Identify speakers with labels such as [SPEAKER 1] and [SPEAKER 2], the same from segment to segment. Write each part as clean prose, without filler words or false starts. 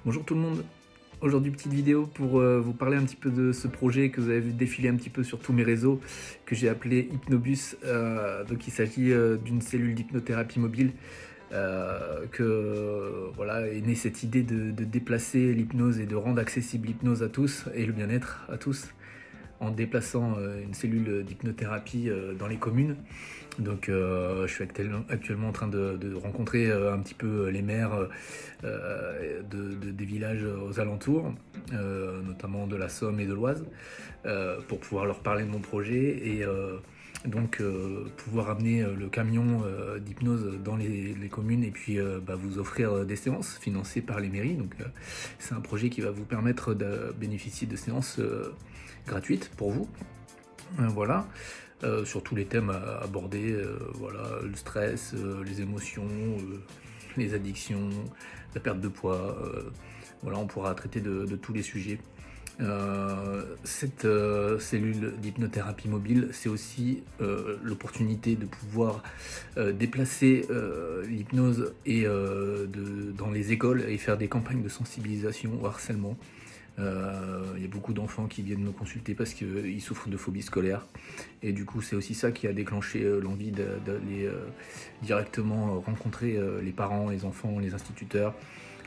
[SPEAKER 1] Bonjour tout le monde, aujourd'hui petite vidéo pour vous parler un petit peu de ce projet que vous avez vu défiler un petit peu sur tous mes réseaux, que j'ai appelé Hypnobus. Donc il s'agit d'une cellule d'hypnothérapie mobile, voilà, est née cette idée de déplacer l'hypnose et de rendre accessible l'hypnose à tous et le bien-être à tous en déplaçant une cellule d'hypnothérapie dans les communes. Donc je suis actuellement en train de rencontrer un petit peu les maires des villages aux alentours, notamment de la Somme et de l'Oise, pour pouvoir leur parler de mon projet et donc pouvoir amener le camion d'hypnose dans les communes et puis vous offrir des séances financées par les mairies. Donc c'est un projet qui va vous permettre de bénéficier de séances gratuites pour vous. Voilà. Sur tous les thèmes abordés, voilà, le stress, les émotions, les addictions, la perte de poids, voilà, on pourra traiter de tous les sujets. Cette cellule d'hypnothérapie mobile, c'est aussi l'opportunité de pouvoir déplacer l'hypnose et dans les écoles et faire des campagnes de sensibilisation au harcèlement. Il y a beaucoup d'enfants qui viennent me consulter parce qu'ils souffrent de phobie scolaire. Et du coup, c'est aussi ça qui a déclenché l'envie d'aller directement rencontrer les parents, les enfants, les instituteurs.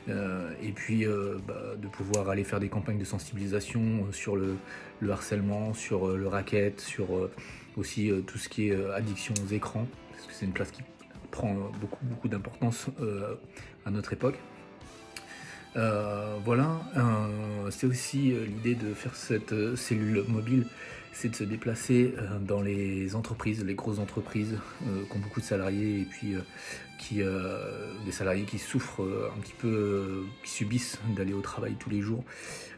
[SPEAKER 1] Et puis de pouvoir aller faire des campagnes de sensibilisation sur le harcèlement, sur le racket, sur aussi tout ce qui est addiction aux écrans, parce que c'est une place qui prend beaucoup d'importance à notre époque. Voilà, c'est aussi l'idée de faire cette cellule mobile, c'est de se déplacer dans les entreprises, les grosses entreprises qui ont beaucoup de salariés et puis des salariés qui souffrent un petit peu, qui subissent d'aller au travail tous les jours.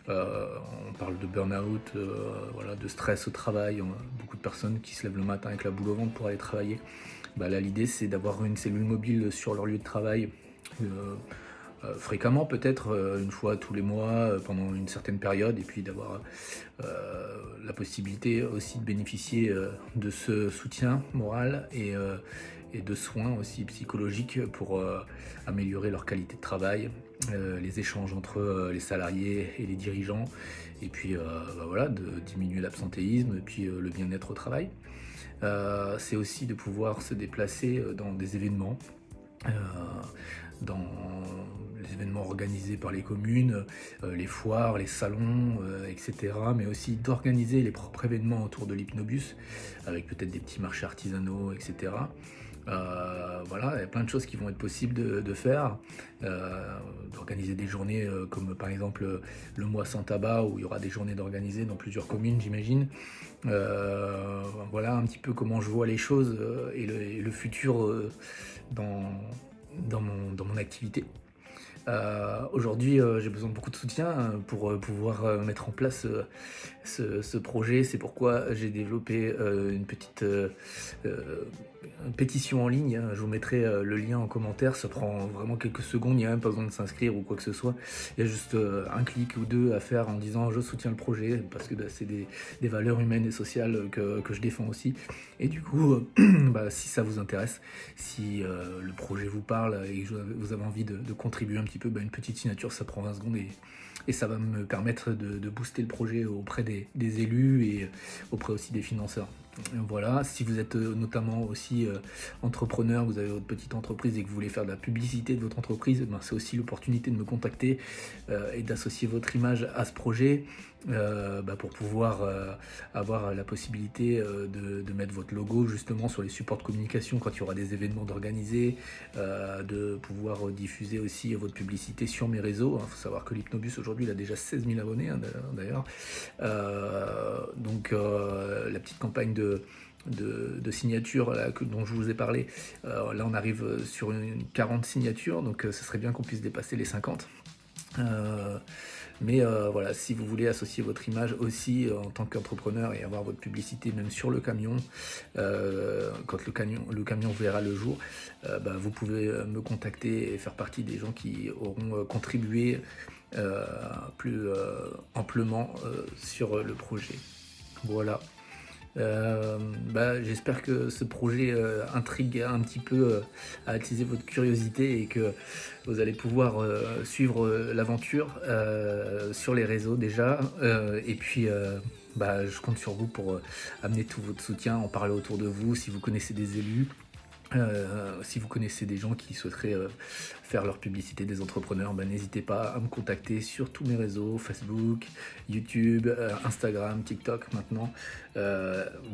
[SPEAKER 1] On parle de burn-out, voilà, de stress au travail. On a beaucoup de personnes qui se lèvent le matin avec la boule au ventre pour aller travailler. Là, l'idée, c'est d'avoir une cellule mobile sur leur lieu de travail. Fréquemment, peut-être une fois tous les mois pendant une certaine période, et puis d'avoir la possibilité aussi de bénéficier de ce soutien moral et de soins aussi psychologiques pour améliorer leur qualité de travail, les échanges entre les salariés et les dirigeants, et puis voilà, de diminuer l'absentéisme et puis le bien-être au travail. C'est aussi de pouvoir se déplacer dans des événements, dans les événements organisés par les communes, les foires, les salons, etc. Mais aussi d'organiser les propres événements autour de l'Hypnobus, avec peut-être des petits marchés artisanaux, etc. Voilà, il y a plein de choses qui vont être possibles de faire, d'organiser des journées comme par exemple le mois sans tabac, où il y aura des journées d'organiser dans plusieurs communes, j'imagine. Voilà un petit peu comment je vois les choses et le futur dans mon activité. Aujourd'hui, j'ai besoin de beaucoup de soutien pour pouvoir mettre en place ce projet. C'est pourquoi j'ai développé une petite pétition en ligne. Je vous mettrai le lien en commentaire. Ça prend vraiment quelques secondes. Il n'y a même pas besoin de s'inscrire ou quoi que ce soit. Il y a juste un clic ou deux à faire en disant je soutiens le projet, parce que c'est des valeurs humaines et sociales que je défends aussi. Et du coup, si ça vous intéresse, si le projet vous parle et que vous avez envie de contribuer un petit peu, une petite signature, ça prend 20 secondes et ça va me permettre de booster le projet auprès des élus et auprès aussi des financeurs. Voilà, si vous êtes notamment aussi entrepreneur, vous avez votre petite entreprise et que vous voulez faire de la publicité de votre entreprise, c'est aussi l'opportunité de me contacter et d'associer votre image à ce projet pour pouvoir avoir la possibilité de mettre votre logo justement sur les supports de communication quand il y aura des événements d'organiser, de pouvoir diffuser aussi votre publicité sur mes réseaux. Il faut savoir que l'Hypnobus aujourd'hui il a déjà 16 000 abonnés d'ailleurs. Donc la petite campagne de signatures là, dont je vous ai parlé, là on arrive sur une 40 signatures, donc ce serait bien qu'on puisse dépasser les 50. Mais voilà, si vous voulez associer votre image aussi en tant qu'entrepreneur et avoir votre publicité même sur le camion, quand le camion verra le jour, vous pouvez me contacter et faire partie des gens qui auront contribué plus amplement sur le projet. Voilà. J'espère que ce projet intrigue un petit peu, a attisé votre curiosité et que vous allez pouvoir suivre l'aventure sur les réseaux déjà. Et puis, je compte sur vous pour amener tout votre soutien, en parler autour de vous, si vous connaissez des élus. Si vous connaissez des gens qui souhaiteraient faire leur publicité, des entrepreneurs, n'hésitez pas à me contacter sur tous mes réseaux, Facebook, YouTube, Instagram, TikTok maintenant.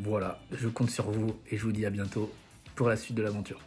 [SPEAKER 1] Voilà, je compte sur vous et je vous dis à bientôt pour la suite de l'aventure.